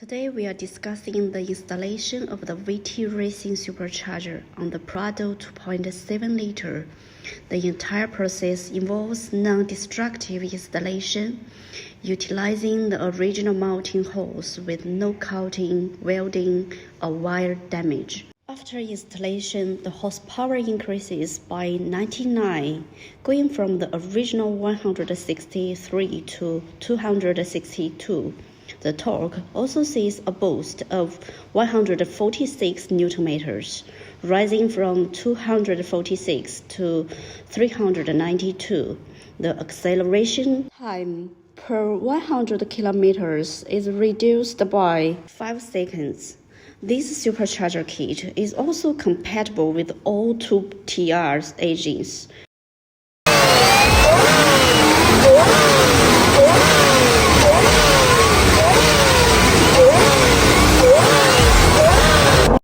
Today we are discussing the installation of the VT Racing Supercharger on the Prado 2.7-liter. The entire process involves non-destructive installation, utilizing the original mounting holes with no cutting, welding, or wire damage. After installation, the horsepower increases by 99, going from the original 163 to 262. The torque also sees a boost of 146 Nm, rising from 246 to 392. The acceleration time per 100 kilometers is reduced by 5 seconds. This supercharger kit is also compatible with all 2TR engines.